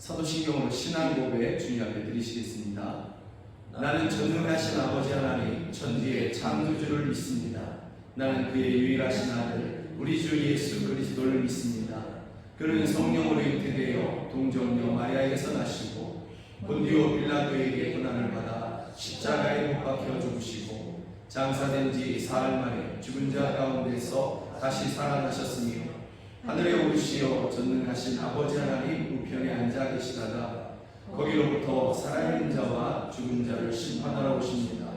사도신경으로 신앙 고백 주님 앞에 드리시겠습니다. 나는 전능하신 아버지 하나님 천지의 창조주를 믿습니다. 나는 그의 유일하신 아들 우리 주 예수 그리스도를 믿습니다. 그는 성령으로 잉태되어 동정녀 마리아에게서 나시고 본디오 빌라도에게 고난을 받아 십자가에 못 박혀 죽으시고 장사된 지 사흘 만에 죽은 자 가운데서 다시 살아나셨으며 하늘에 오르시어 전능하신 아버지 하나님 우편에 앉아 계시다가 거기로부터 살아있는 자와 죽은 자를 심판하러 오십니다.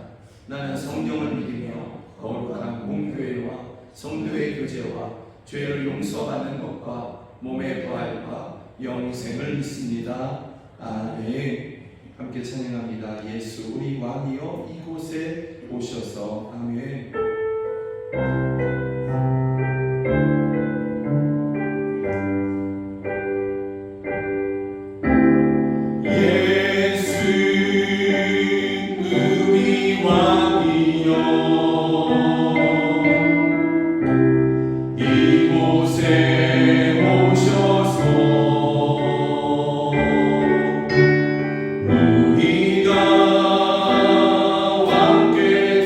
나는 성령을 믿으며 거룩한 공교회와 성도의 교제와 죄를 용서받는 것과 몸의 부활과 영생을 믿습니다. 아멘. 함께 찬양합니다. 예수 우리 왕이여 이곳에 오셔서. 아멘. 우리가 함께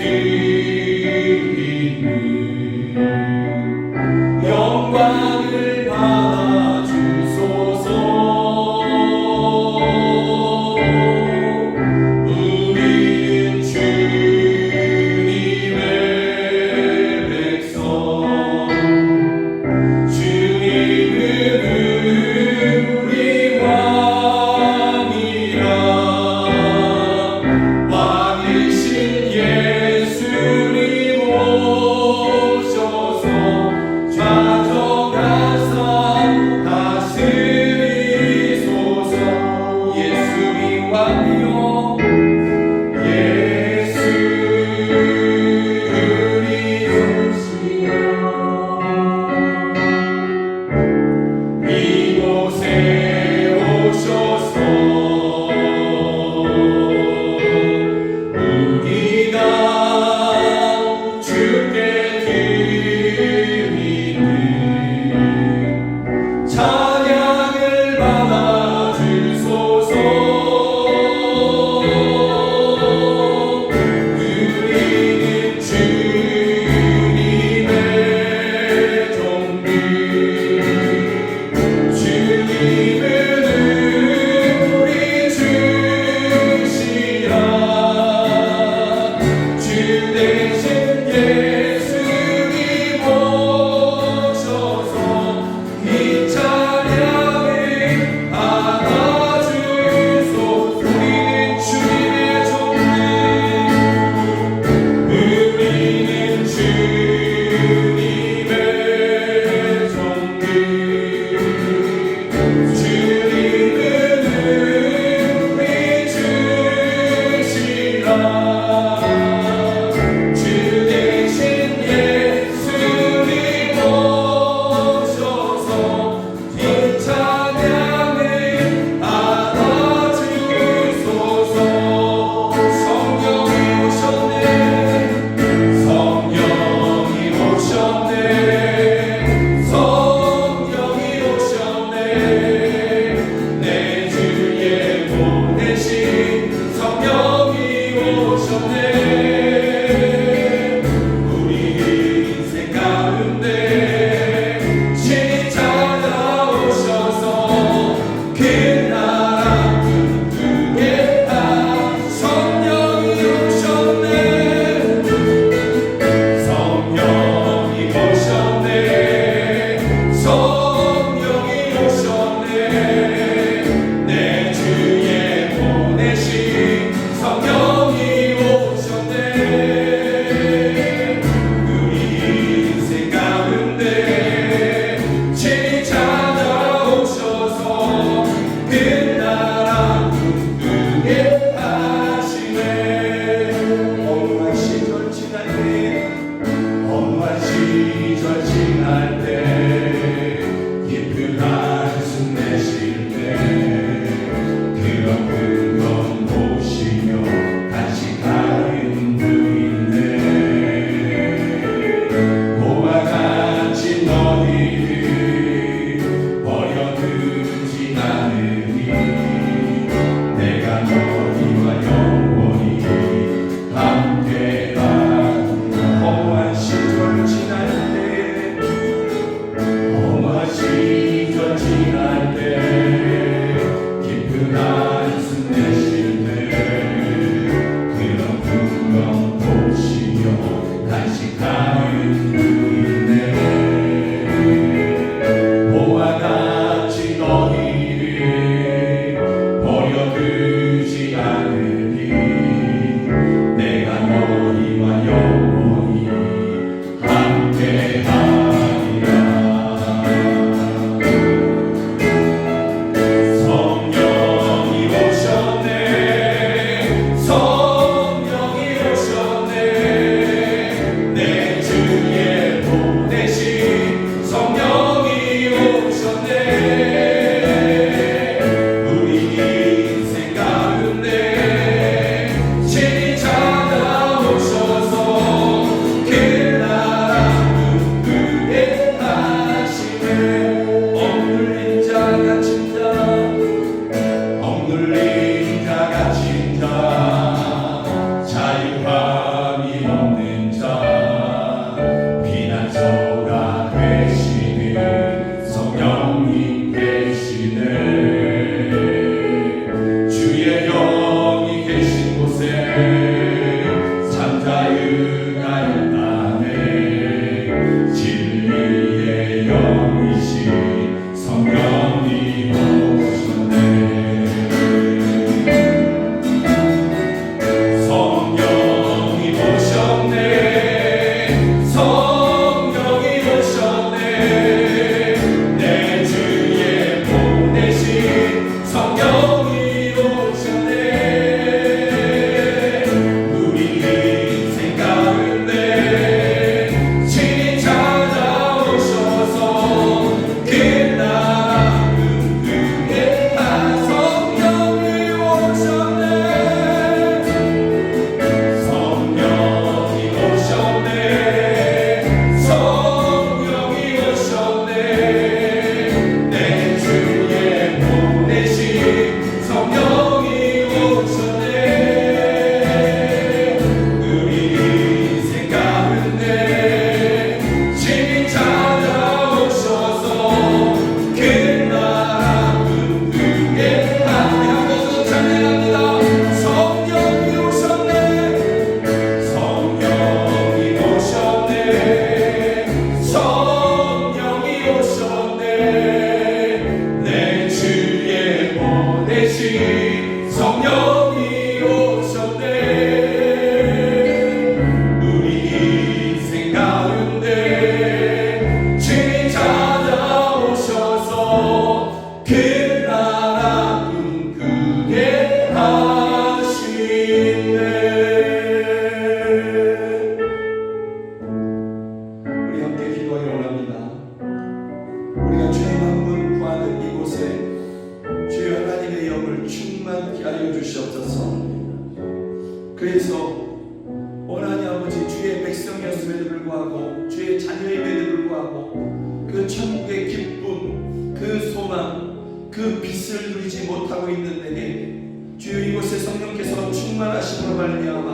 백성임에도 불구하고, 주의 자녀임에도 불구하고 그 천국의 기쁨, 그 소망, 그 빛을 누리지 못하고 있는 내게 주여 이곳에 성령께서 충만하심으로 말미암아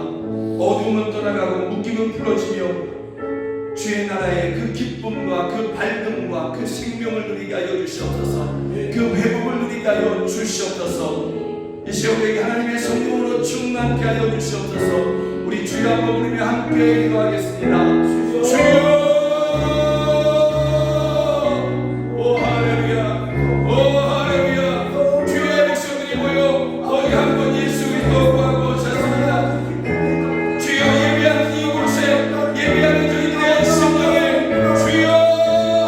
어둠은 떠나가고 묶임은 풀어지며 주의 나라의 그 기쁨과 그 밝음과 그 생명을 누리게 하여 주시옵소서. 그 회복을 누리게 하여 주시옵소서. 이 시간 우리에게 하나님의 성령으로 충만케 하여 주시옵소서. 우리 주여 한번 부르며 함께 기도하겠습니다. 주여, 오 할렐루야, 오 할렐루야. 주의 백성들이 모여 거기 한번 예수 그리스도 구하고 오셨습니다. 주여 예배하는 이곳에 예배하는 저희들의 심령에 주여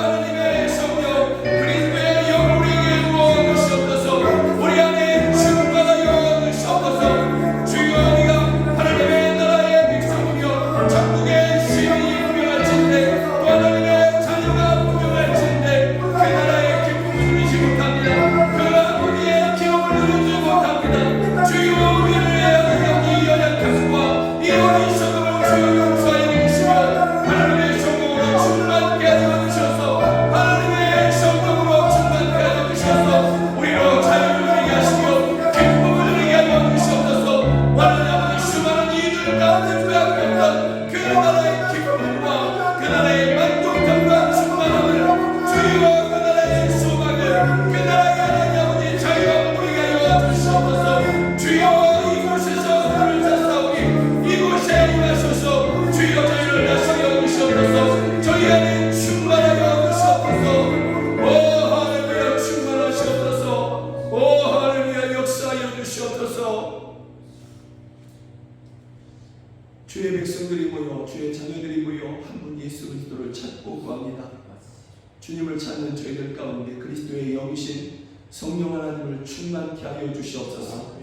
하나님의 성령 그리스도의 영을 우리에게 부어 주시옵소서. 우리 안에 충만하여 주시옵소서. 주여 우리가 하나님의 나라의 백성이며 천국의 시민이 분명할진대 또 하나님의 자녀가 분명할진대 그 나라의 기쁨을 누리지 못합니다. 그 아버지의 기업을 누리지 못합니다. 주여 우리를 위하여 이 연약함과 이 어리석음을 주여 용서해 주시며 하나님의 성령으로 충만케 하여 주셔서 하나님의 성령으로 충만케 하여 주셔서 우리로 자유를 누리게 하시며 기쁨을 누리게 하여 주시옵소서. 하나님 아버지 수많은 이들 가운데 빼앗겼던 그 나라의 기쁨과 그 나라의 만족감과 충만함을 주여 그 나라의 소망을 그 나라의 하나님 아버지 자유와 누리게 하여 주시옵소서. 주여 이곳에서 불을 찾사오니 이곳에 임하소서. 주여 저희를 다스려 주시옵소서. 저희 안에 충만하여 주시옵소서. 오 할렐루야 충만하시옵소서. 오 할렐루야 역사하여 주시옵소서. 주의 백성들이 모여 주의 자녀들이 모여 한 분 예수 그리스도를 찾고 구합니다. 주님을 찾는 저희들 가운데 그리스도의 영이신 성령 하나님을 충만케 하여 주시옵소서.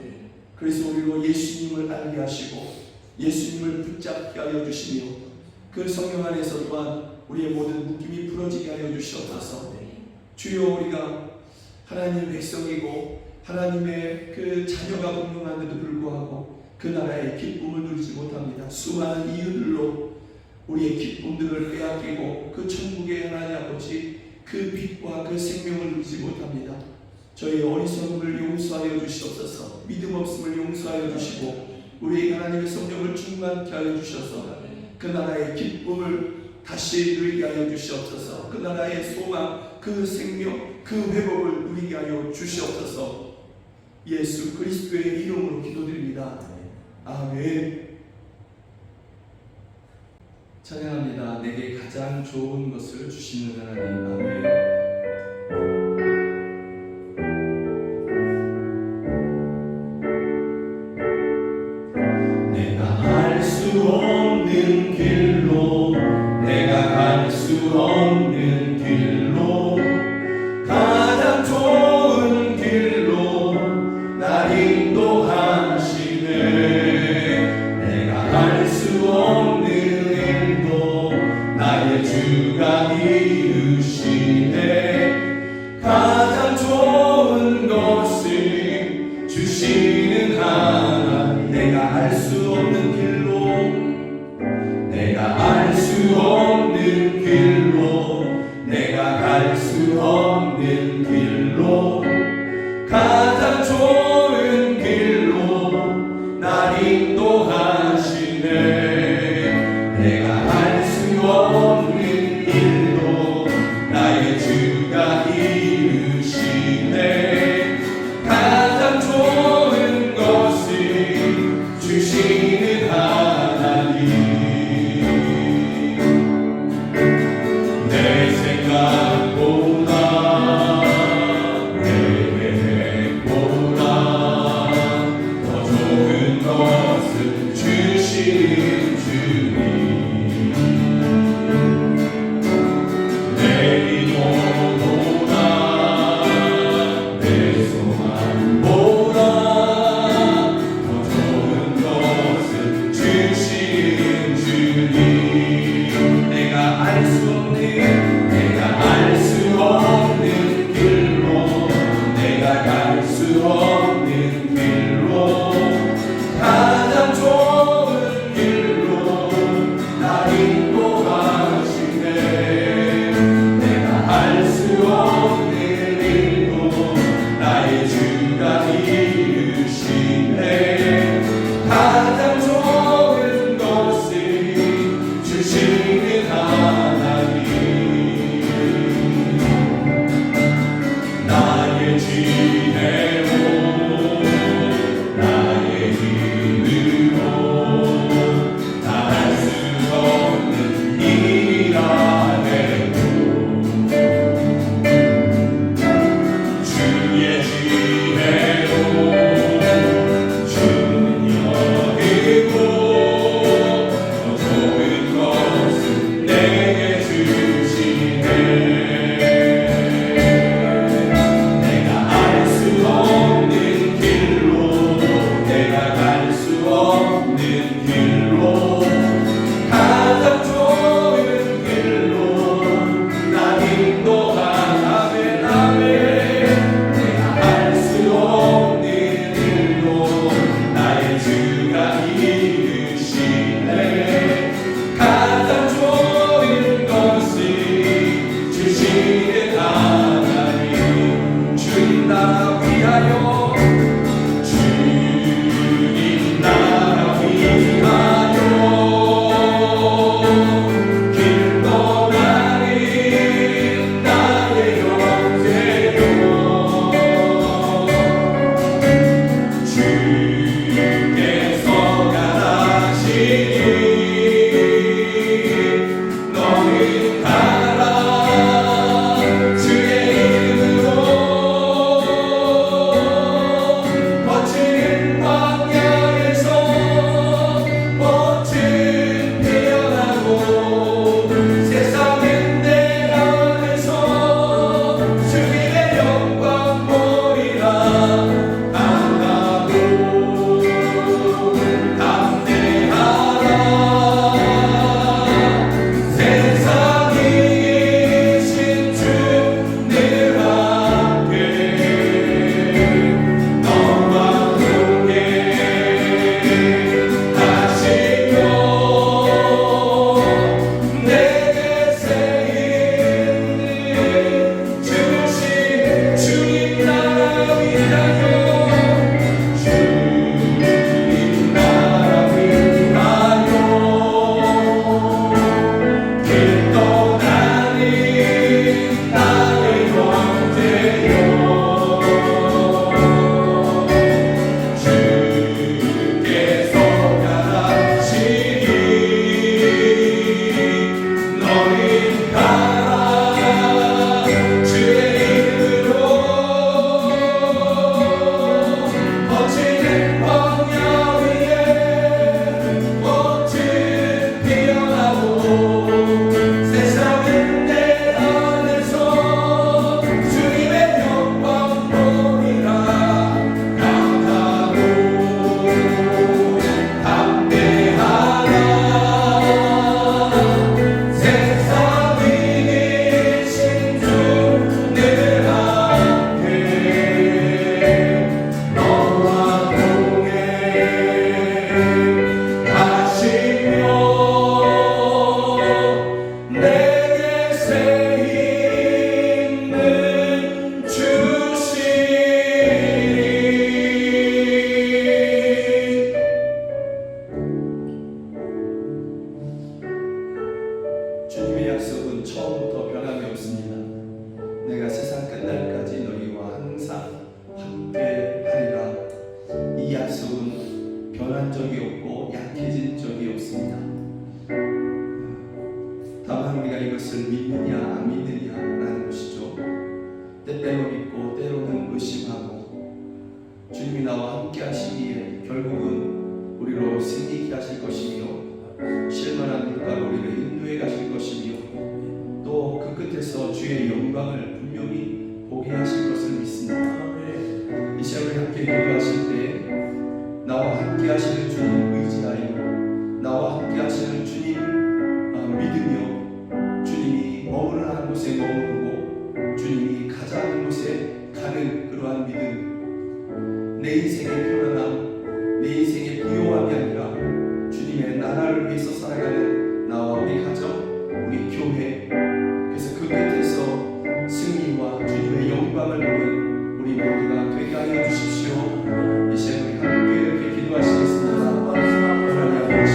그래서 우리로 예수님을 알게 하시고 예수님을 붙잡게 하여 주시며 그 성령 안에서 또한 우리의 모든 묶임이 풀어지게 하여 주시옵소서. 주여 우리가 하나님의 백성이고 하나님의 그 자녀가 분명한데도 불구하고 그 나라의 기쁨을 누리지 못합니다. 수많은 이유들로 우리의 기쁨들을 빼앗기고 그 천국의 하나님 아버지 그 빛과 그 생명을 누리지 못합니다. 저희 어리석음을 용서하여 주시옵소서. 믿음 없음을 용서하여 주시고 우리 하나님의 성령을 충만케 하여 주셔서 그 나라의 기쁨을 다시 누리게 하여 주시옵소서. 그 나라의 소망, 그 생명, 그 회복을 누리게 하여 주시옵소서. 예수 그리스도의 이름으로 기도드립니다. 아멘. 찬양합니다. 내게 가장 좋은 것을 주시는 하나님. 아멘. 없는 길로 내가 갈 수 없는 길로 가장 좋은 길로 날 인도하시네. 내가 할 수 없는 일도 나의 주가 이루시네. 가장 좋은 것을 주시는 하나님. 내가 할 수 없는 길로 내가 알 수 없는 길로 내가 갈 수 없는 길로 가장 좋은 길로 날 인도하시네. 내가 할 수 없는 일도 나의 주가 이루시네. 가장 좋은 것을 주시는 하나님. 주님의 약속은 처음부터 변함이 없습니다. 내가 세상 끝날까지 너희와 항상 함께 하리라. 이 약속은 변한 적이 없고 약해진 적이 없습니다. 다만 우리가 이것을 믿느냐 안 믿느냐라는 것이죠. 때때로 믿고 때로는 의심하고, 주님이 나와 함께 하시기에 결국은 우리로 승리케 하실 것이며 실만한 물가로 우리를 인도해 가실 것이며 또 그 끝에서 주의 영광을 분명히 보게 하실 것을 믿습니다. 이 시간에 함께 기도하실 때 나와 함께 하시는 주님 의지하여 나와 함께 하시는 주님 믿으며 주님이 머무르는 곳에 머무르고 주님이 가자는 곳에 가는 그러한 믿음, 내 인생의 편안함, 내 인생의 부요함이 아니라 주님의 나라를 위해서 살아가는 나와 우리 가정, 우리 교회, 그래서 그 끝에서 승리와 주님의 영광을 보는 우리 모두가 되게 하여 주십시오. 이 시간 우리 함께 이렇게 기도하시겠습니다. 하나님 아버지,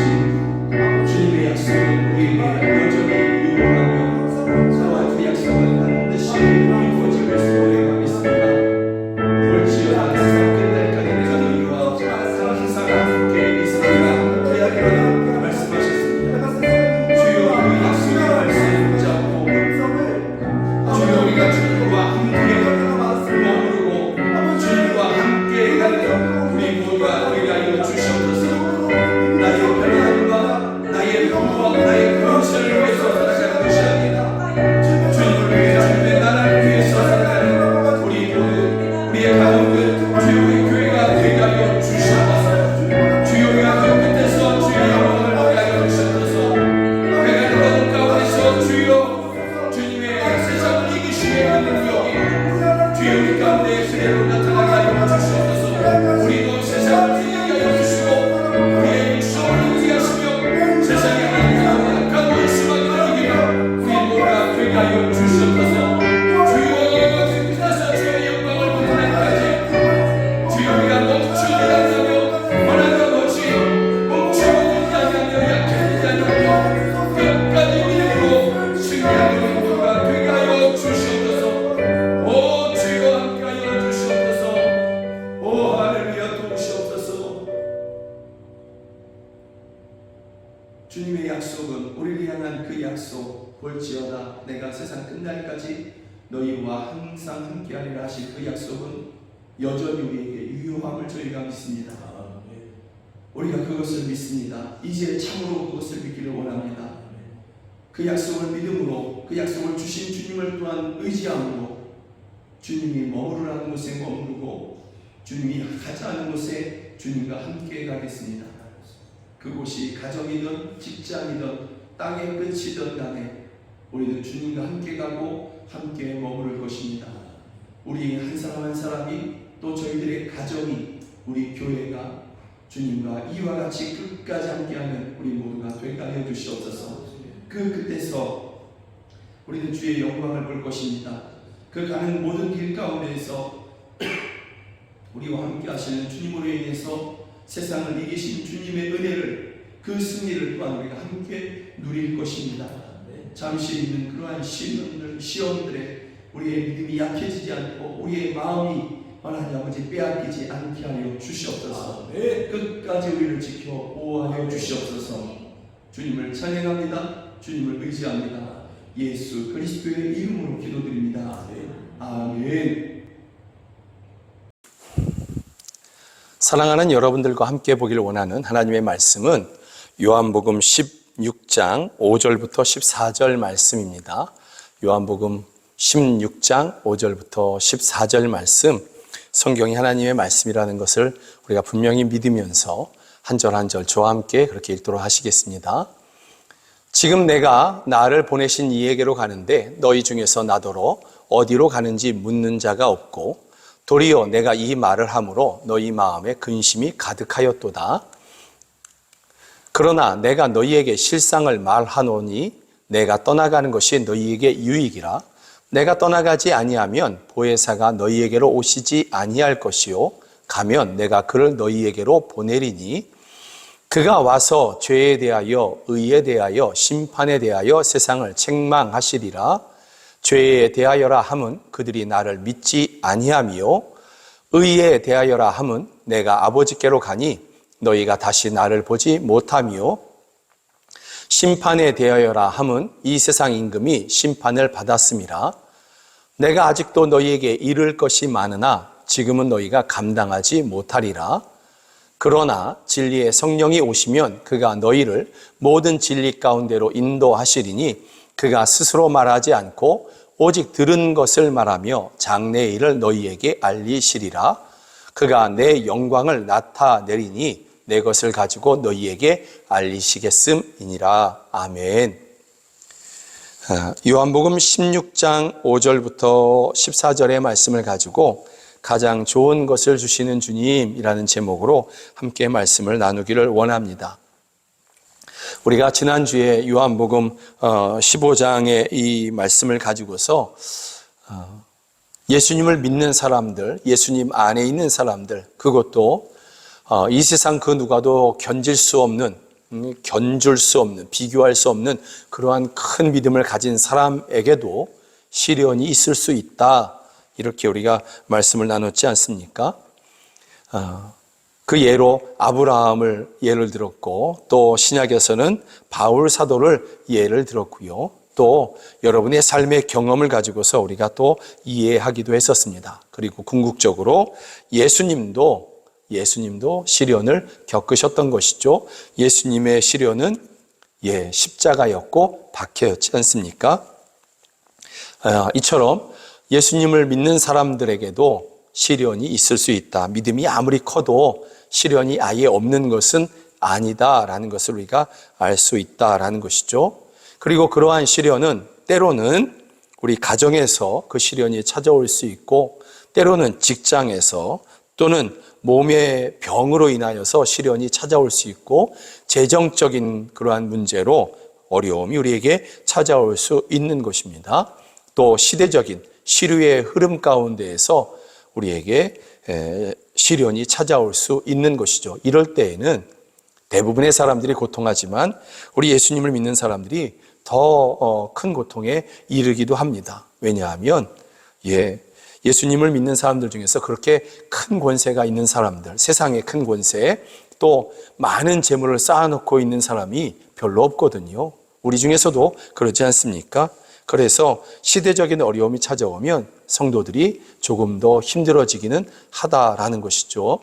주님의 약속은 우리에게 여전히 유효하며 또한 그 약속은 반드시 이루어질 수 고백하겠습니다. 볼지어다 세상 끝날까지 내가 너희와 항상 함께 있으리라 하리라고 말씀하셨습니다. 주여 그 약속의 말씀을 붙잡고 주여 우리가 주님과 함께 머무르고 주님과 함께 가는 우리 모두가 되게 하여 주시옵소서. 나의 편안함과 나의 부와 나의 근심을 위해서 살아가는 것이 아니라 주님을 위해 주님의 나라를 위해서 살아가는 우리 모두 우리의 가정들 주의 교회가 되게 하여 주시옵소서. 주여 우리가 그 끝에서 주의 영광을 보게 하여 주시옵소서. 내가 들어가는 가운데서 주여 주님의 세상을 이기시는 능력이 주여 우리 가운데 그대로 나타나게 하여 주시옵소서. 우리도 세상을 이기게 하여 주시고 우리의 육성을 이기하시며 세상에 하나님의 약한 의심하게 이기며 우리 모두가 되게 하여 주시옵소서. 주여 그 끝에서 주의 영광을 보는 날까지 주여 우리가 멈추지 않으며 원하는 것이 멈추지 않으며 약해지지 않으며 끝까지 믿음으로 승리하는 모두가 되게 하여 주시옵소서. 오 주여 함께 하여 주시옵소서. 오 할렐루야 도우시옵소서. 주님의 약속은 우리를 향한 그 약속, 볼지어다 내가 세상 끝날까지 너희와 항상 함께하리라 하신 그 약속은 여전히 우리에게 유효함을 저희가 믿습니다. 우리가 그것을 믿습니다. 이제 참으로 그것을 믿기를 원합니다. 그 약속을 믿음으로 그 약속을 주신 주님을 또한 의지함으로 주님이 머무르라는 곳에 머무르고 주님이 가자 하는 곳에 주님과 함께 가겠습니다. 그곳이 가정이든 직장이든 땅의 끝이든 간에 우리는 주님과 함께 가고 함께 머무를 것입니다. 우리 한 사람 한 사람이 또 저희들의 가정이 우리 교회가 주님과 이와 같이 끝까지 함께하는 우리 모두가 되게 하여 주시옵소서. 그 끝에서 우리는 주의 영광을 볼 것입니다. 그 가는 모든 길 가운데에서 우리와 함께 하시는 주님으로 인해서 세상을 이기신 주님의 은혜를, 그 승리를 또한 우리가 함께 누릴 것입니다. 잠시 있는 그러한 시험들에 우리의 믿음이 약해지지 않고 우리의 마음이 하나님 아버지 빼앗기지 않게 하여 주시옵소서. 끝까지 우리를 지켜 보호하여 주시옵소서. 주님을 찬양합니다. 주님을 의지합니다. 예수 그리스도의 이름으로 기도드립니다. 아멘. 사랑하는 여러분들과 함께 보기를 원하는 하나님의 말씀은 요한복음 16장 5절부터 14절 말씀입니다. 요한복음 16장 5절부터 14절 말씀, 성경이 하나님의 말씀이라는 것을 우리가 분명히 믿으면서 한 절 한 절 저와 함께 그렇게 읽도록 하시겠습니다. 지금 내가 나를 보내신 이에게로 가는데 너희 중에서 나더러 어디로 가는지 묻는 자가 없고 도리어 내가 이 말을 함으로 너희 마음에 근심이 가득하였도다. 그러나 내가 너희에게 실상을 말하노니 내가 떠나가는 것이 너희에게 유익이라. 내가 떠나가지 아니하면 보혜사가 너희에게로 오시지 아니할 것이요 가면 내가 그를 너희에게로 보내리니 그가 와서 죄에 대하여 의에 대하여 심판에 대하여 세상을 책망하시리라. 죄에 대하여라 함은 그들이 나를 믿지 아니하며 의에 대하여라 함은 내가 아버지께로 가니 너희가 다시 나를 보지 못하며 심판에 대하여라 함은 이 세상 임금이 심판을 받았음이라. 내가 아직도 너희에게 이를 것이 많으나 지금은 너희가 감당하지 못하리라. 그러나 진리의 성령이 오시면 그가 너희를 모든 진리 가운데로 인도하시리니 그가 스스로 말하지 않고 오직 들은 것을 말하며 장래의 일을 너희에게 알리시리라. 그가 내 영광을 나타내리니 내 것을 가지고 너희에게 알리시겠음이니라. 아멘. 요한복음 16장 5절부터 14절의 말씀을 가지고 가장 좋은 것을 주시는 주님이라는 제목으로 함께 말씀을 나누기를 원합니다. 우리가 지난주에 요한복음 15장의 이 말씀을 가지고서 예수님을 믿는 사람들, 예수님 안에 있는 사람들, 그것도 이 세상 그 누가도 견줄 수 없는, 비교할 수 없는 그러한 큰 믿음을 가진 사람에게도 시련이 있을 수 있다. 이렇게 우리가 말씀을 나눴지 않습니까? 그 예로 아브라함을 예를 들었고, 또 신약에서는 바울 사도를 예를 들었고요. 또 여러분의 삶의 경험을 가지고서 우리가 또 이해하기도 했었습니다. 그리고 궁극적으로 예수님도 시련을 겪으셨던 것이죠. 예수님의 시련은 십자가였고 박해였지 않습니까? 이처럼 예수님을 믿는 사람들에게도 시련이 있을 수 있다. 믿음이 아무리 커도 시련이 아예 없는 것은 아니다라는 것을 우리가 알 수 있다라는 것이죠. 그리고 그러한 시련은 때로는 우리 가정에서 그 시련이 찾아올 수 있고, 때로는 직장에서, 또는 몸의 병으로 인하여서 시련이 찾아올 수 있고, 재정적인 그러한 문제로 어려움이 우리에게 찾아올 수 있는 것입니다. 또 시대적인 시류의 흐름 가운데에서 우리에게 시련이 찾아올 수 있는 것이죠. 이럴 때에는 대부분의 사람들이 고통하지만 우리 예수님을 믿는 사람들이 더 큰 고통에 이르기도 합니다. 왜냐하면 예수님을 믿는 사람들 중에서 그렇게 큰 권세가 있는 사람들, 세상에 큰 권세, 또 많은 재물을 쌓아놓고 있는 사람이 별로 없거든요. 우리 중에서도 그렇지 않습니까? 그래서 시대적인 어려움이 찾아오면 성도들이 조금 더 힘들어지기는 하다라는 것이죠.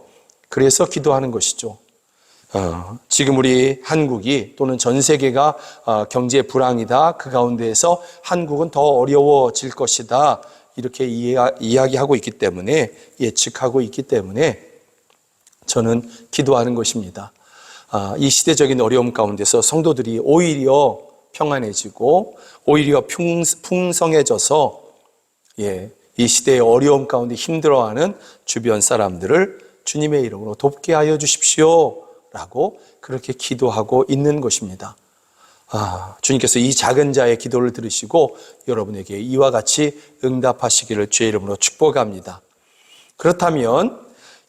그래서 기도하는 것이죠. 지금 우리 한국이 또는 전 세계가 경제 불황이다. 그 가운데에서 한국은 더 어려워질 것이다. 이렇게 이야기하고 있기 때문에, 예측하고 있기 때문에 저는 기도하는 것입니다. 이 시대적인 어려움 가운데서 성도들이 오히려 평안해지고 오히려 풍성해져서 이 시대의 어려움 가운데 힘들어하는 주변 사람들을 주님의 이름으로 돕게 하여 주십시오 라고 그렇게 기도하고 있는 것입니다. 주님께서 이 작은 자의 기도를 들으시고 여러분에게 이와 같이 응답하시기를 주의 이름으로 축복합니다. 그렇다면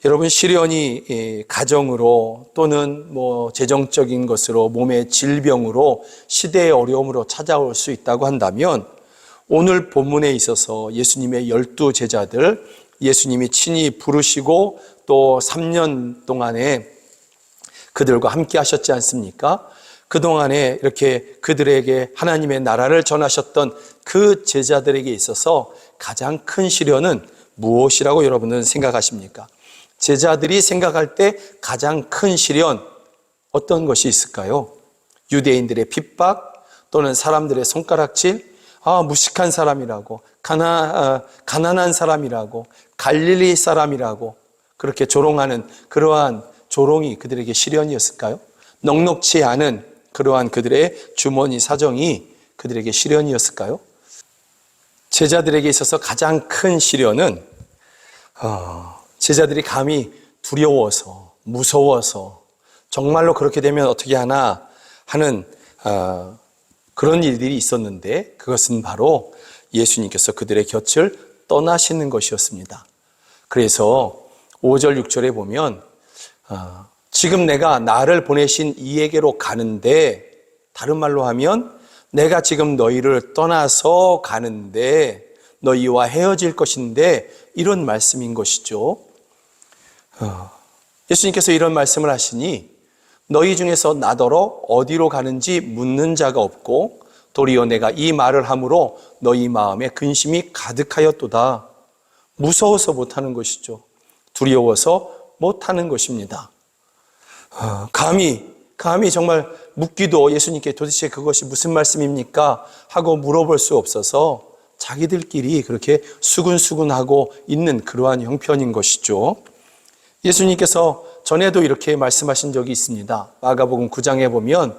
여러분, 시련이 가정으로 또는 재정적인 것으로, 몸의 질병으로, 시대의 어려움으로 찾아올 수 있다고 한다면, 오늘 본문에 있어서 예수님의 12 제자들, 예수님이 친히 부르시고 또 3년 동안에 그들과 함께 하셨지 않습니까? 그동안에 이렇게 그들에게 하나님의 나라를 전하셨던 그 제자들에게 있어서 가장 큰 시련은 무엇이라고 여러분은 생각하십니까? 제자들이 생각할 때 가장 큰 시련, 어떤 것이 있을까요? 유대인들의 핍박, 또는 사람들의 손가락질, 무식한 사람이라고, 가난한 사람이라고, 갈릴리 사람이라고 그렇게 조롱하는 그러한 조롱이 그들에게 시련이었을까요? 넉넉치 않은 그러한 그들의 주머니 사정이 그들에게 시련이었을까요? 제자들에게 있어서 가장 큰 시련은 제자들이 감히 두려워서, 무서워서, 정말로 그렇게 되면 어떻게 하나 하는 그런 일들이 있었는데, 그것은 바로 예수님께서 그들의 곁을 떠나시는 것이었습니다. 그래서 5절, 6절에 보면 지금 내가 나를 보내신 이에게로 가는데, 다른 말로 하면 내가 지금 너희를 떠나서 가는데 너희와 헤어질 것인데, 이런 말씀인 것이죠. 예수님께서 이런 말씀을 하시니 너희 중에서 나더러 어디로 가는지 묻는 자가 없고 도리어 내가 이 말을 함으로 너희 마음에 근심이 가득하였도다. 무서워서 못하는 것이죠. 두려워서 못하는 것입니다. 감히 정말 묻기도 예수님께 도대체 그것이 무슨 말씀입니까? 하고 물어볼 수 없어서 자기들끼리 그렇게 수근수근하고 있는 그러한 형편인 것이죠. 예수님께서 전에도 이렇게 말씀하신 적이 있습니다. 마가복음 9장에 보면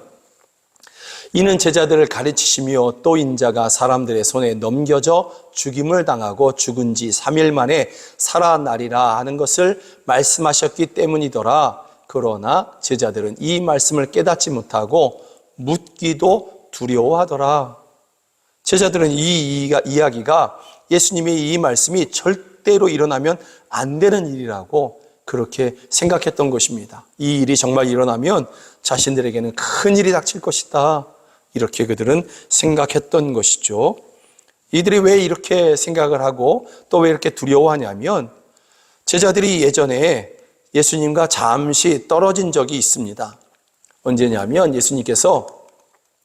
이는 제자들을 가르치시며 또 인자가 사람들의 손에 넘겨져 죽임을 당하고 죽은 지 3일 만에 살아나리라 하는 것을 말씀하셨기 때문이더라. 그러나 제자들은 이 말씀을 깨닫지 못하고 묻기도 두려워하더라. 제자들은 이 이야기가 예수님의 이 말씀이 절대로 일어나면 안 되는 일이라고 그렇게 생각했던 것입니다. 이 일이 정말 일어나면 자신들에게는 큰 일이 닥칠 것이다. 이렇게 그들은 생각했던 것이죠. 이들이 왜 이렇게 생각을 하고 또 왜 이렇게 두려워하냐면 제자들이 예전에 예수님과 잠시 떨어진 적이 있습니다. 언제냐면 예수님께서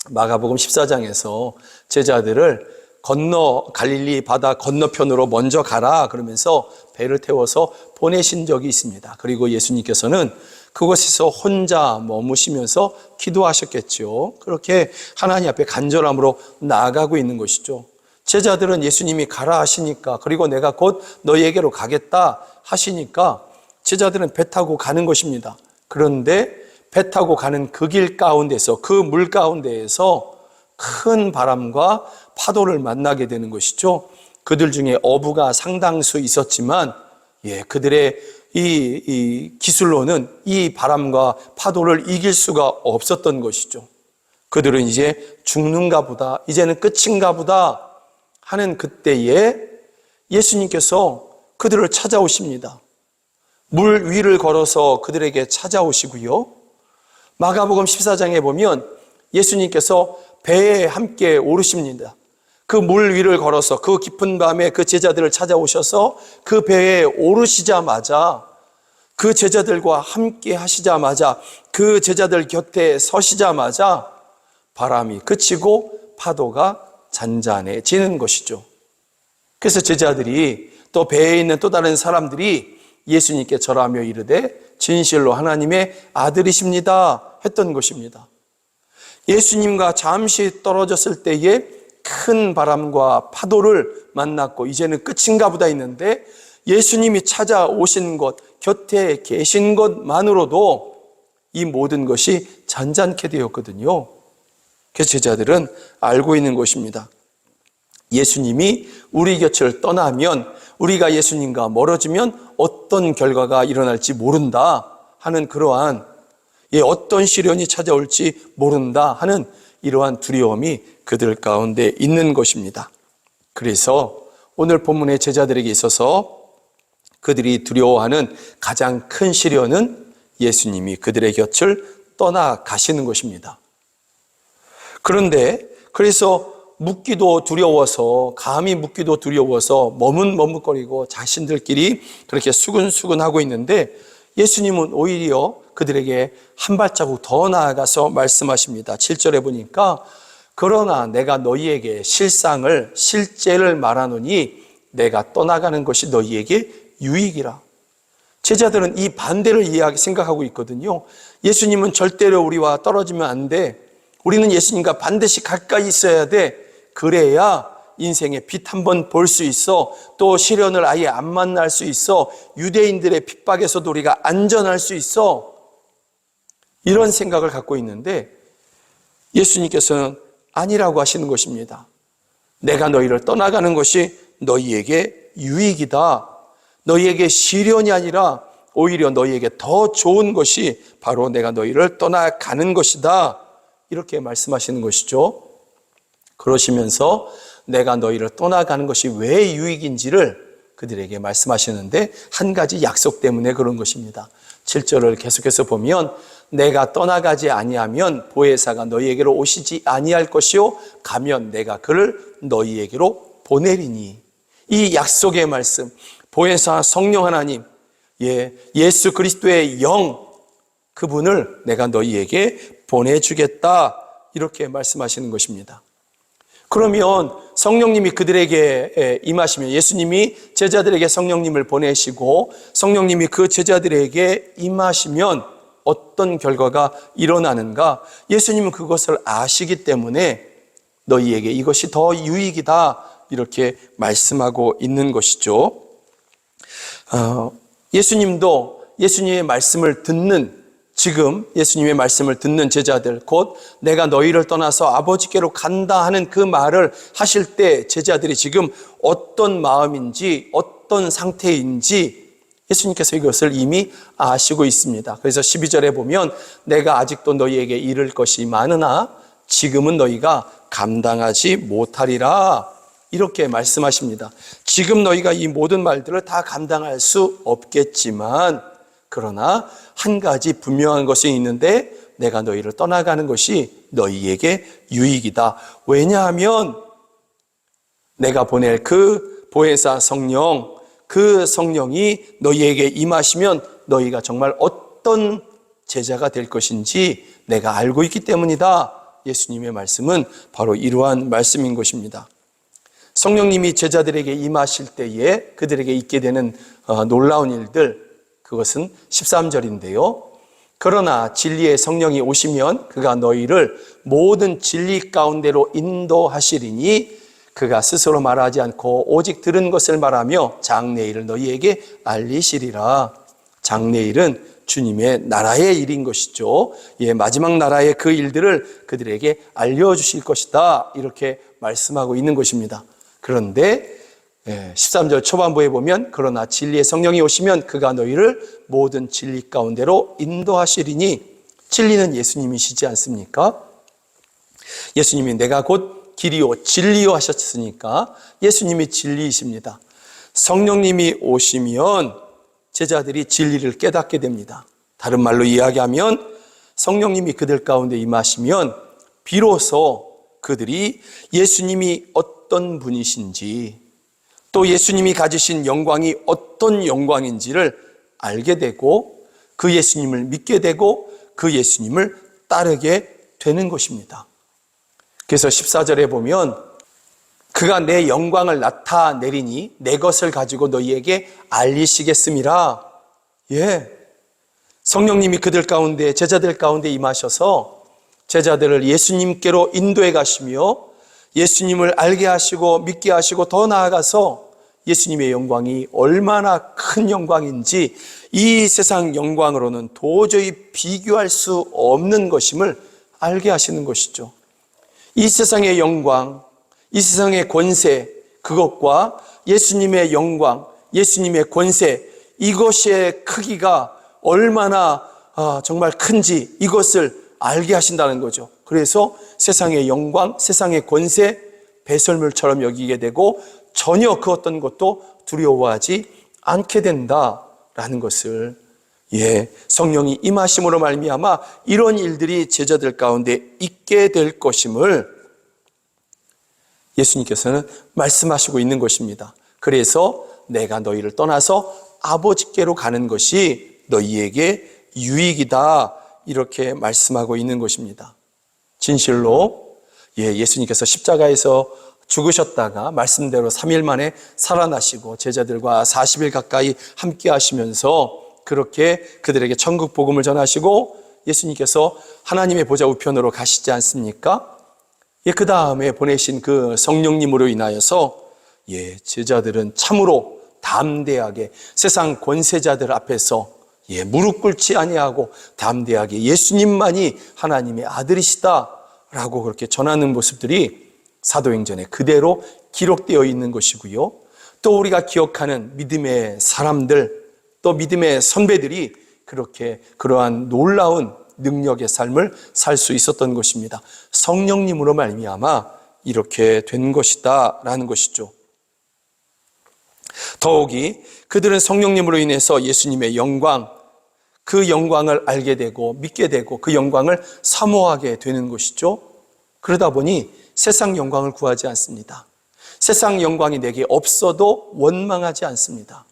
마가복음 14장에서 제자들을 갈릴리 바다 건너편으로 먼저 가라 그러면서 배를 태워서 보내신 적이 있습니다. 그리고 예수님께서는 그곳에서 혼자 머무시면서 기도하셨겠죠. 그렇게 하나님 앞에 간절함으로 나아가고 있는 것이죠. 제자들은 예수님이 가라 하시니까, 그리고 내가 곧 너희에게로 가겠다 하시니까 제자들은 배 타고 가는 것입니다. 그런데 배 타고 가는 그 길 가운데서, 그 물 가운데에서 큰 바람과 파도를 만나게 되는 것이죠. 그들 중에 어부가 상당수 있었지만 그들의 이 기술로는 이 바람과 파도를 이길 수가 없었던 것이죠. 그들은 이제 죽는가 보다, 이제는 끝인가 보다 하는 그때에 예수님께서 그들을 찾아오십니다. 물 위를 걸어서 그들에게 찾아오시고요. 마가복음 14장에 보면 예수님께서 배에 함께 오르십니다. 그 물 위를 걸어서 그 깊은 밤에 그 제자들을 찾아오셔서 그 배에 오르시자마자, 그 제자들과 함께 하시자마자, 그 제자들 곁에 서시자마자 바람이 그치고 파도가 잔잔해지는 것이죠. 그래서 제자들이, 또 배에 있는 또 다른 사람들이 예수님께 절하며 이르되 진실로 하나님의 아들이십니다 했던 것입니다. 예수님과 잠시 떨어졌을 때에 큰 바람과 파도를 만났고 이제는 끝인가 보다 했는데 예수님이 찾아오신 것, 곁에 계신 것만으로도 이 모든 것이 잔잔케 되었거든요. 그래서 제자들은 알고 있는 것입니다. 예수님이 우리 곁을 떠나면, 우리가 예수님과 멀어지면 어떤 결과가 일어날지 모른다 하는 그러한, 어떤 시련이 찾아올지 모른다 하는 이러한 두려움이 그들 가운데 있는 것입니다. 그래서 오늘 본문의 제자들에게 있어서 그들이 두려워하는 가장 큰 시련은 예수님이 그들의 곁을 떠나가시는 것입니다. 그런데 그래서 묻기도 두려워서, 감히 묻기도 두려워서 머뭇머뭇거리고 자신들끼리 그렇게 수근수근하고 있는데 예수님은 오히려 그들에게 한 발자국 더 나아가서 말씀하십니다. 7절에 보니까 그러나 내가 너희에게 실제를 말하노니 내가 떠나가는 것이 너희에게 유익이라. 제자들은 이 반대를 생각하고 있거든요. 예수님은 절대로 우리와 떨어지면 안 돼. 우리는 예수님과 반드시 가까이 있어야 돼. 그래야 인생의 빛 한번 볼 수 있어. 또 시련을 아예 안 만날 수 있어. 유대인들의 핍박에서도 우리가 안전할 수 있어. 이런 생각을 갖고 있는데 예수님께서는 아니라고 하시는 것입니다. 내가 너희를 떠나가는 것이 너희에게 유익이다. 너희에게 시련이 아니라 오히려 너희에게 더 좋은 것이 바로 내가 너희를 떠나가는 것이다. 이렇게 말씀하시는 것이죠. 그러시면서 내가 너희를 떠나가는 것이 왜 유익인지를 그들에게 말씀하시는데 한 가지 약속 때문에 그런 것입니다. 7절을 계속해서 보면 내가 떠나가지 아니하면 보혜사가 너희에게로 오시지 아니할 것이요 가면 내가 그를 너희에게로 보내리니. 이 약속의 말씀, 보혜사 성령 하나님, 예수 그리스도의 영, 그분을 내가 너희에게 보내주겠다, 이렇게 말씀하시는 것입니다. 그러면 성령님이 그들에게 임하시면, 예수님이 제자들에게 성령님을 보내시고 성령님이 그 제자들에게 임하시면 어떤 결과가 일어나는가? 예수님은 그것을 아시기 때문에 너희에게 이것이 더 유익이다, 이렇게 말씀하고 있는 것이죠. 예수님도 예수님의 말씀을 듣는, 지금 예수님의 말씀을 듣는 제자들, 곧 내가 너희를 떠나서 아버지께로 간다 하는 그 말을 하실 때 제자들이 지금 어떤 마음인지 어떤 상태인지 예수님께서 이것을 이미 아시고 있습니다. 그래서 12절에 보면 내가 아직도 너희에게 이를 것이 많으나 지금은 너희가 감당하지 못하리라, 이렇게 말씀하십니다. 지금 너희가 이 모든 말들을 다 감당할 수 없겠지만, 그러나 한 가지 분명한 것이 있는데 내가 너희를 떠나가는 것이 너희에게 유익이다. 왜냐하면 내가 보낼 그 보혜사 성령, 그 성령이 너희에게 임하시면 너희가 정말 어떤 제자가 될 것인지 내가 알고 있기 때문이다. 예수님의 말씀은 바로 이러한 말씀인 것입니다. 성령님이 제자들에게 임하실 때에 그들에게 있게 되는 놀라운 일들, 그것은 13절인데요. 그러나 진리의 성령이 오시면 그가 너희를 모든 진리 가운데로 인도하시리니 그가 스스로 말하지 않고 오직 들은 것을 말하며 장래일을 너희에게 알리시리라. 장래일은 주님의 나라의 일인 것이죠. 마지막 나라의 그 일들을 그들에게 알려주실 것이다, 이렇게 말씀하고 있는 것입니다. 그런데 13절 초반부에 보면 그러나 진리의 성령이 오시면 그가 너희를 모든 진리 가운데로 인도하시리니, 진리는 예수님이시지 않습니까? 예수님이 내가 곧 길이요 진리요 하셨으니까 예수님이 진리이십니다. 성령님이 오시면 제자들이 진리를 깨닫게 됩니다. 다른 말로 이야기하면 성령님이 그들 가운데 임하시면 비로소 그들이 예수님이 어떤 분이신지, 또 예수님이 가지신 영광이 어떤 영광인지를 알게 되고 그 예수님을 믿게 되고 그 예수님을 따르게 되는 것입니다. 그래서 14절에 보면 그가 내 영광을 나타내리니 내 것을 가지고 너희에게 알리시겠음이라. 성령님이 그들 가운데, 제자들 가운데 임하셔서 제자들을 예수님께로 인도해 가시며 예수님을 알게 하시고 믿게 하시고 더 나아가서 예수님의 영광이 얼마나 큰 영광인지 이 세상 영광으로는 도저히 비교할 수 없는 것임을 알게 하시는 것이죠. 이 세상의 영광, 이 세상의 권세, 그것과 예수님의 영광, 예수님의 권세, 이것의 크기가 얼마나 정말 큰지 이것을 알게 하신다는 거죠. 그래서 세상의 영광, 세상의 권세, 배설물처럼 여기게 되고 전혀 그 어떤 것도 두려워하지 않게 된다라는 것을, 성령이 임하심으로 말미암아 이런 일들이 제자들 가운데 있게 될 것임을 예수님께서는 말씀하시고 있는 것입니다. 그래서 내가 너희를 떠나서 아버지께로 가는 것이 너희에게 유익이다, 이렇게 말씀하고 있는 것입니다. 진실로 예수님께서 십자가에서 죽으셨다가 말씀대로 3일 만에 살아나시고 제자들과 40일 가까이 함께 하시면서 그렇게 그들에게 천국 복음을 전하시고 예수님께서 하나님의 보좌 우편으로 가시지 않습니까? 그 다음에 보내신 그 성령님으로 인하여서 제자들은 참으로 담대하게 세상 권세자들 앞에서 무릎 꿇지 아니하고 담대하게 예수님만이 하나님의 아들이시다라고 그렇게 전하는 모습들이 사도행전에 그대로 기록되어 있는 것이고요. 또 우리가 기억하는 믿음의 사람들, 또 믿음의 선배들이 그렇게 그러한 놀라운 능력의 삶을 살 수 있었던 것입니다. 성령님으로 말미암아 이렇게 된 것이다라는 것이죠. 더욱이 그들은 성령님으로 인해서 예수님의 영광, 그 영광을 알게 되고 믿게 되고 그 영광을 사모하게 되는 것이죠. 그러다 보니 세상 영광을 구하지 않습니다. 세상 영광이 내게 없어도 원망하지 않습니다.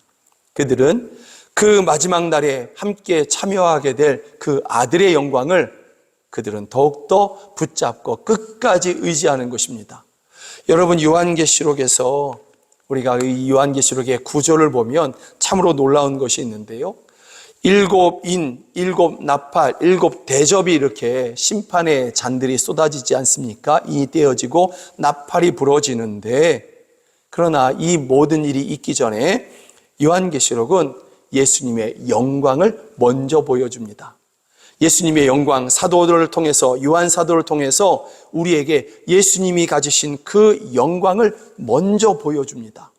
그들은 그 마지막 날에 함께 참여하게 될 그 아들의 영광을 그들은 더욱더 붙잡고 끝까지 의지하는 것입니다. 여러분, 요한계시록에서 우리가 이 요한계시록의 구조를 보면 참으로 놀라운 것이 있는데요. 7인, 7나팔, 7대접이 이렇게 심판의 잔들이 쏟아지지 않습니까? 인이 떼어지고 나팔이 불어지는데, 그러나 이 모든 일이 있기 전에 요한계시록은 예수님의 영광을 먼저 보여줍니다. 예수님의 영광, 사도들을 통해서, 요한 사도를 통해서 우리에게 예수님이 가지신 그 영광을 먼저 보여줍니다.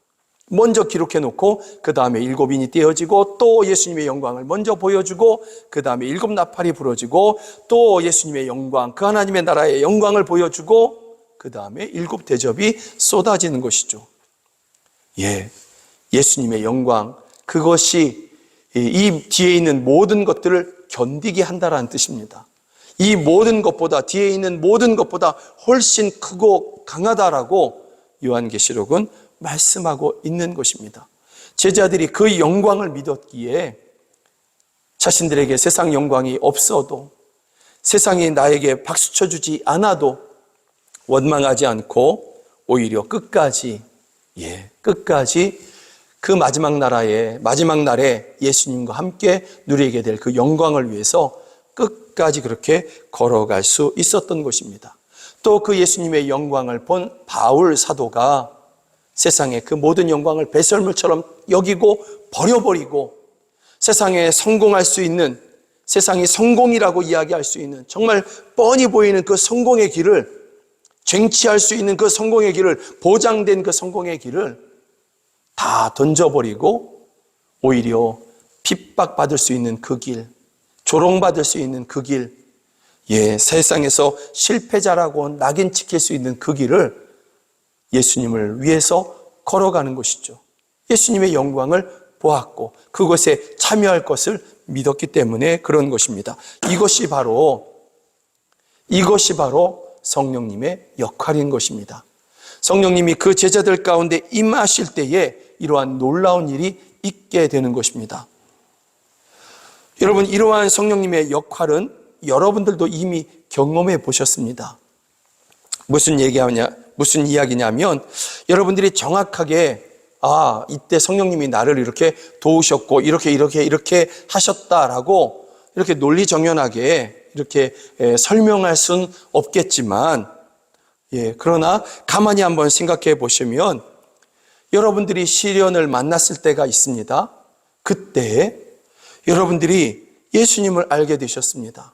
먼저 기록해 놓고 그 다음에 7인이 떼어지고 또 예수님의 영광을 먼저 보여주고 그 다음에 7나팔이 불어지고 또 예수님의 영광, 그 하나님의 나라의 영광을 보여주고 그 다음에 7대접이 쏟아지는 것이죠. 예수님의 영광, 그것이 이 뒤에 있는 모든 것들을 견디게 한다라는 뜻입니다. 이 모든 것보다, 뒤에 있는 모든 것보다 훨씬 크고 강하다라고 요한계시록은 말씀하고 있는 것입니다. 제자들이 그 영광을 믿었기에 자신들에게 세상 영광이 없어도, 세상이 나에게 박수 쳐주지 않아도 원망하지 않고 오히려 끝까지 그 마지막 날에 예수님과 함께 누리게 될 그 영광을 위해서 끝까지 그렇게 걸어갈 수 있었던 것입니다. 또 그 예수님의 영광을 본 바울 사도가 세상의 그 모든 영광을 배설물처럼 여기고 버려버리고 세상에 성공할 수 있는, 세상이 성공이라고 이야기할 수 있는 정말 뻔히 보이는 그 성공의 길을, 쟁취할 수 있는 그 성공의 길을, 보장된 그 성공의 길을 다 던져버리고 오히려 핍박받을 수 있는 그 길, 조롱받을 수 있는 그 길, 세상에서 실패자라고 낙인 찍힐 수 있는 그 길을 예수님을 위해서 걸어가는 것이죠. 예수님의 영광을 보았고 그것에 참여할 것을 믿었기 때문에 그런 것입니다. 이것이 바로 성령님의 역할인 것입니다. 성령님이 그 제자들 가운데 임하실 때에 이러한 놀라운 일이 있게 되는 것입니다. 여러분, 이러한 성령님의 역할은 여러분들도 이미 경험해 보셨습니다. 무슨 이야기냐면 여러분들이 정확하게 이때 성령님이 나를 이렇게 도우셨고 이렇게 하셨다라고 이렇게 논리정연하게 이렇게 설명할 수는 없겠지만, 그러나 가만히 한번 생각해 보시면 여러분들이 시련을 만났을 때가 있습니다. 그때 여러분들이 예수님을 알게 되셨습니다.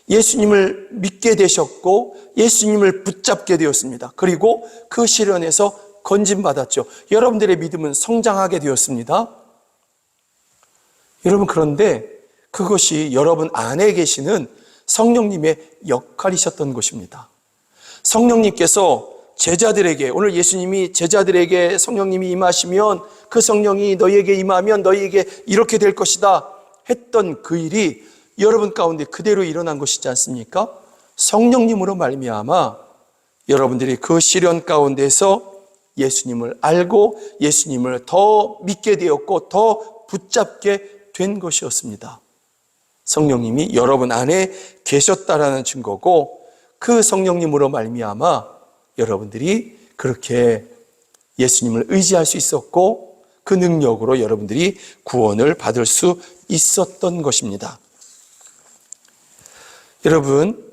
예수님을 믿게 되셨고 예수님을 붙잡게 되었습니다. 그리고 그 시련에서 건진받았죠. 여러분들의 믿음은 성장하게 되었습니다. 여러분, 그런데 그것이 여러분 안에 계시는 성령님의 역할이셨던 것입니다. 성령님께서 제자들에게, 오늘 예수님이 제자들에게 성령님이 임하시면 그 성령이 너희에게 임하면 너희에게 이렇게 될 것이다 했던 그 일이 여러분 가운데 그대로 일어난 것이지 않습니까? 성령님으로 말미암아 여러분들이 그 시련 가운데서 예수님을 알고 예수님을 더 믿게 되었고 더 붙잡게 된 것이었습니다. 성령님이 여러분 안에 계셨다라는 증거고, 그 성령님으로 말미암아 여러분들이 그렇게 예수님을 의지할 수 있었고 그 능력으로 여러분들이 구원을 받을 수 있었던 것입니다. 여러분,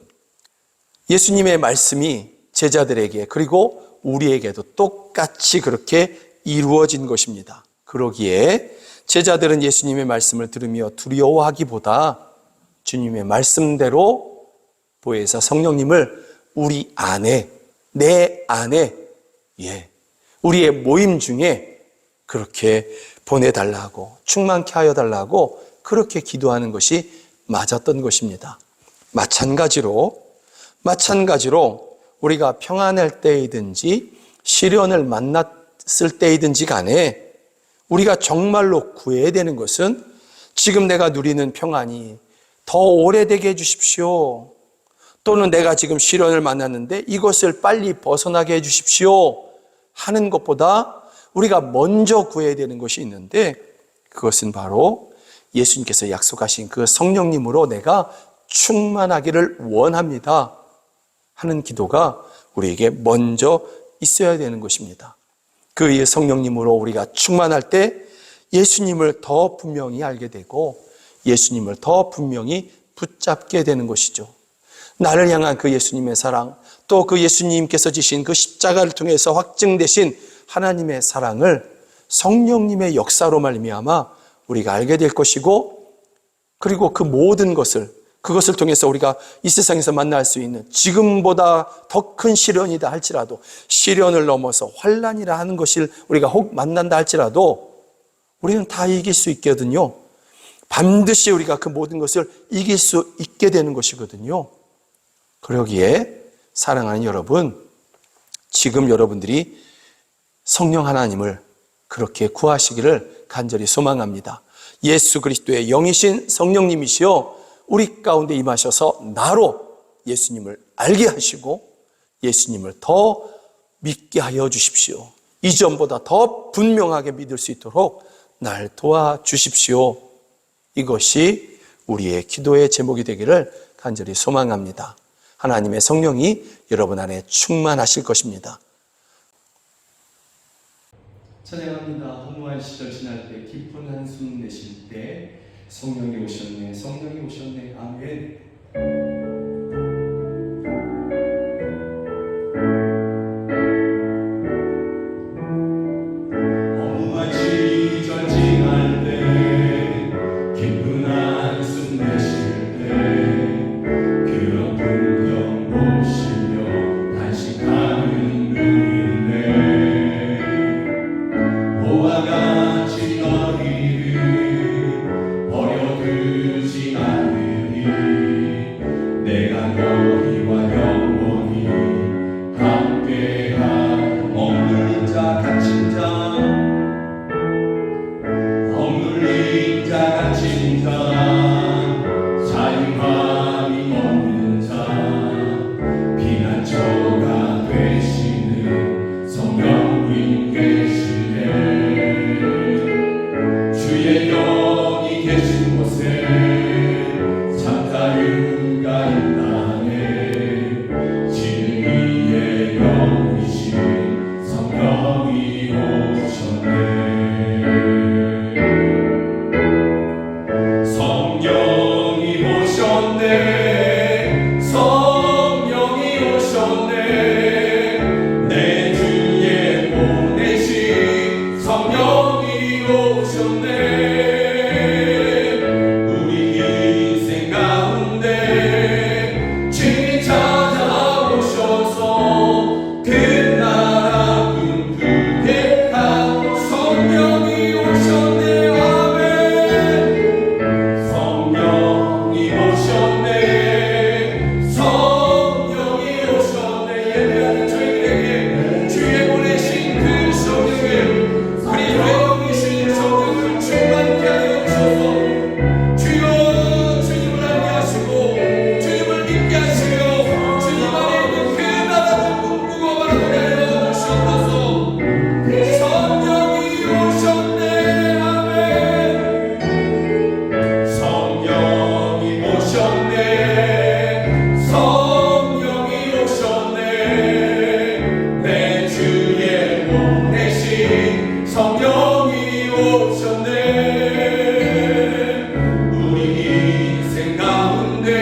예수님의 말씀이 제자들에게 그리고 우리에게도 똑같이 그렇게 이루어진 것입니다. 그러기에 제자들은 예수님의 말씀을 들으며 두려워하기보다 주님의 말씀대로 보혜사 성령님을 우리 안에, 내 안에, 우리의 모임 중에 그렇게 보내달라고, 충만케 하여 달라고 그렇게 기도하는 것이 맞았던 것입니다. 마찬가지로 우리가 평안할 때이든지 시련을 만났을 때이든지 간에 우리가 정말로 구해야 되는 것은 지금 내가 누리는 평안이 더 오래되게 해주십시오. 또는 내가 지금 시련을 만났는데 이것을 빨리 벗어나게 해주십시오 하는 것보다 우리가 먼저 구해야 되는 것이 있는데, 그것은 바로 예수님께서 약속하신 그 성령님으로 내가 충만하기를 원합니다 하는 기도가 우리에게 먼저 있어야 되는 것입니다. 그 성령님으로 우리가 충만할 때 예수님을 더 분명히 알게 되고 예수님을 더 분명히 붙잡게 되는 것이죠. 나를 향한 그 예수님의 사랑, 또 그 예수님께서 지신 그 십자가를 통해서 확증되신 하나님의 사랑을 성령님의 역사로 말미암아 우리가 알게 될 것이고, 그리고 그 모든 그것을 통해서 우리가 이 세상에서 만날 수 있는 지금보다 더 큰 시련이다 할지라도, 시련을 넘어서 환난이라 하는 것을 우리가 혹 만난다 할지라도 우리는 다 이길 수 있거든요. 반드시 우리가 그 모든 것을 이길 수 있게 되는 것이거든요. 그러기에 사랑하는 여러분, 지금 여러분들이 성령 하나님을 그렇게 구하시기를 간절히 소망합니다. 예수 그리스도의 영이신 성령님이시여 우리 가운데 임하셔서 나로 예수님을 알게 하시고 예수님을 더 믿게 하여 주십시오. 이전보다 더 분명하게 믿을 수 있도록 날 도와주십시오. 이것이 우리의 기도의 제목이 되기를 간절히 소망합니다. 하나님의 성령이 여러분 안에 충만하실 것입니다. 찬양합니다. 허무한 시절 지날 때 깊은 한숨 내쉴 때 성령이 오셨네, 성령이 오셨네. 아멘. 허무한 시절 지날 때 깊은 한숨 내쉴 때 그런 풍경 보시며 단식하는 눈인데 모아 같이 너희를 버려두지 않으리 내가 너희와 영원히 함께할 억눌린 자 갇힌 자 억눌린 자 갇힌 자 자유함이 없는 자 피난처가 되시는 성령님 계시네 주의 영이 계신 곳에 참자유가 있다네 진리의 영이신 성령이 오셨네 성령이 오셨네 성령이 오셨네 내 주에 보내신 성령이 오셨네 우리 인생 가운데 주님 찾아오셔서 그 나라 꿈꾸게 하고 성령이 오셨네 아멘 성령이 오셨네 성령이 오셨네 예배하는 저희들에게 주의 보내신 그 성령을 그리스도의 영이신 성령을 충만케 하여 주셔서 주여 주님을 알게 하시고 주님을 믿게 하시며 주님 안에 있는 그 나라를 꿈꾸고 바라보게 하여 주셔서 성령이 오셨네 아멘 성령이 오셨네 성령이 오셨네 내 주에 보내신 성령이 오셨네 우리 인생 가운데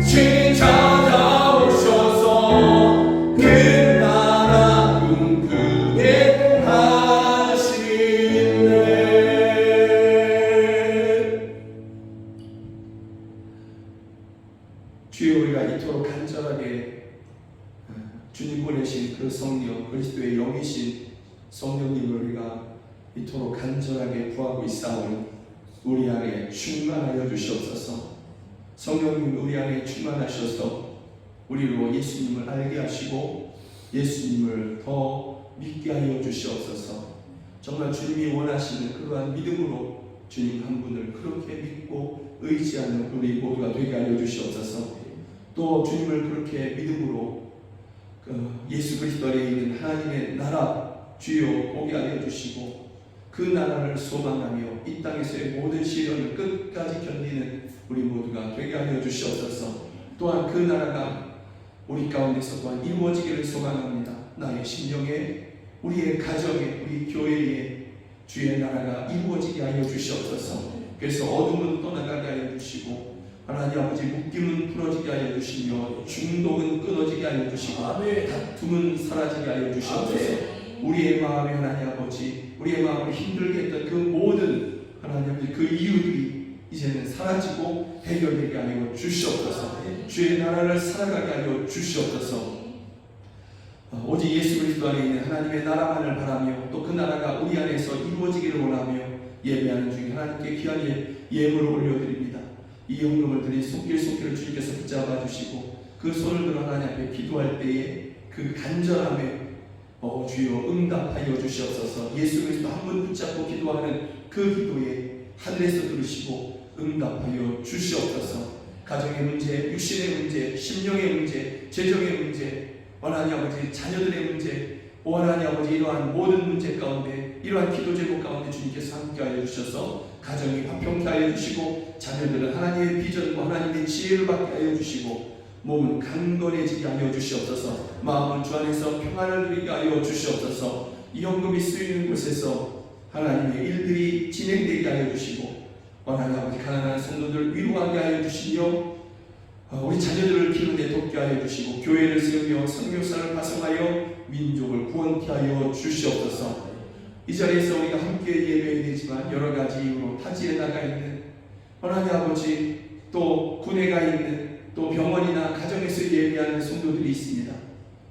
주님 찾아오셔서 그 나라 꿈꾸게 하시네 주여 우리가 이토록 간절하게 주님 보내신 그 성령, 그리스도의 영이신 성령님을 우리가 이토록 간절하게 구하고 있사오니 우리 안에 충만하여 주시옵소서. 성령님 우리 안에 충만하셔서 우리로 예수님을 알게 하시고 예수님을 더 믿게 하여 주시옵소서. 정말 주님이 원하시는 그러한 믿음으로 주님 한 분을 그렇게 믿고 의지하는 우리 모두가 되게 하여 주시옵소서. 또 주님을 그렇게 믿음으로 예수 그리스도 안에 있는 하나님의 나라 주여 보게 하여 주시고 그 나라를 소망하며 이 땅에서의 모든 시련을 끝까지 견디는 우리 모두가 되게 하여 주시옵소서. 또한 그 나라가 우리 가운데서 또한 이루어지기를 소망합니다. 나의 심령에, 우리의 가정에, 우리 교회에 주의 나라가 이루어지게 하여 주시옵소서. 그래서 어둠은 떠나가게 하여 주시고 하나님 아버지 묶임은 풀어지게 하여 주시며 중독은 끊어지게 하여 주시고 다툼은 사라지게 하여 주시옵소서. 우리의 마음에 하나님 아버지, 우리의 마음을 힘들게 했던 그 모든 하나님 아버지 그 이유들이 이제는 사라지고 해결되게 하여 주시옵소서. 주의 나라를 살아가게 하여 주시옵소서. 오직 예수 그리스도 안에 있는 하나님의 나라만을 바라며 또 그 나라가 우리 안에서 이루어지기를 원하며 예배하는 중에 하나님께 귀한 예물을 올려드립니다. 이 헌금을 드린 손길을 주님께서 붙잡아 주시고 그 손을 들어 하나님 앞에 기도할 때에 그 간절함에 주여 응답하여 주시옵소서. 예수 그리스도 한 분 붙잡고 기도하는 그 기도에 하늘에서 들으시고 응답하여 주시옵소서. 가정의 문제, 육신의 문제, 심령의 문제, 재정의 문제, 하나님 아버지 자녀들의 문제, 하나님 아버지 이러한 모든 문제 가운데 이러한 기도 제목 가운데 주님께서 함께하여 주셔서 가정이 화평케 하여 주시고 자녀들은 하나님의 비전과 하나님의 지혜를 받게 하여 주시고 몸은 강건해지게 하여 주시옵소서. 마음은 주 안에서 평안을 누리게 하여 주시옵소서. 이 헌금이 쓰이는 곳에서 하나님의 일들이 진행되게 하여 주시고 하나님 아버지 가난한 성도들 위로하게 하여 주시며 우리 자녀들을 기르게 돕게 하여 주시고 교회를 세우며 선교사를 파송하여 민족을 구원케 하여 주시옵소서. 이 자리에서 우리가 함께 예배해야 되지만 여러 가지 이유로 타지에 나가 있는 하나님 아버지 또 군에 가 있는 또 병원이나 가정에서 예배하는 성도들이 있습니다.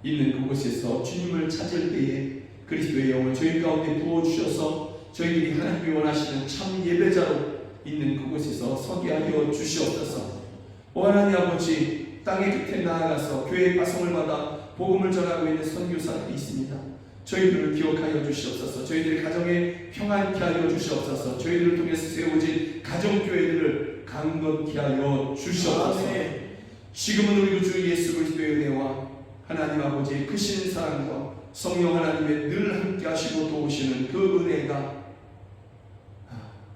있는 그곳에서 주님을 찾을 때에 그리스도의 영을 저희 가운데 부어주셔서 저희들이 하나님이 원하시는 참 예배자로 있는 그곳에서 서게 하여 주시옵소서. 하나님 아버지 땅의 끝에 나아가서 교회의 파송을 받아 복음을 전하고 있는 선교사들이 있습니다. 저희들을 기억하여 주시옵소서. 저희들의 가정에 평안케 하여 주시옵소서. 저희들을 통해서 세워진 가정교회들을 강건케 하여 주시옵소서. 지금은 우리 주 예수 그리스도의 은혜와 하나님 아버지의 크신 사랑과 성령 하나님의 늘 함께 하시고 도우시는 그 은혜가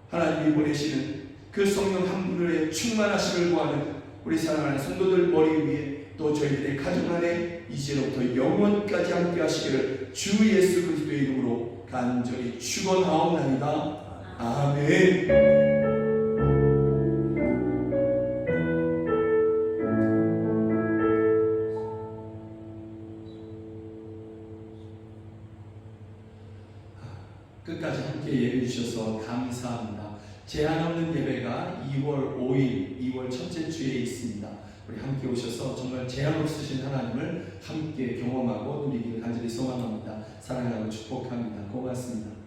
하나님이 보내시는 그 성령 한 분의 충만하심을 구하는 우리 사랑하는 성도들 머리 위에 또 저희들의 가정 안에 이제로부터 영원까지 함께 하시기를 주 예수 그리스도의 이름으로 간절히 축원하옵나이다. 아멘. 끝까지 함께 예배해 주셔서 감사합니다. 제한 없는 예배가 2월 5일, 2월 첫째 주에 있습니다. 우리 함께 오셔서 정말 제한 없으신 하나님을 함께 경험하고 누리기를 간절히 소망합니다. 사랑하고 축복합니다. 고맙습니다.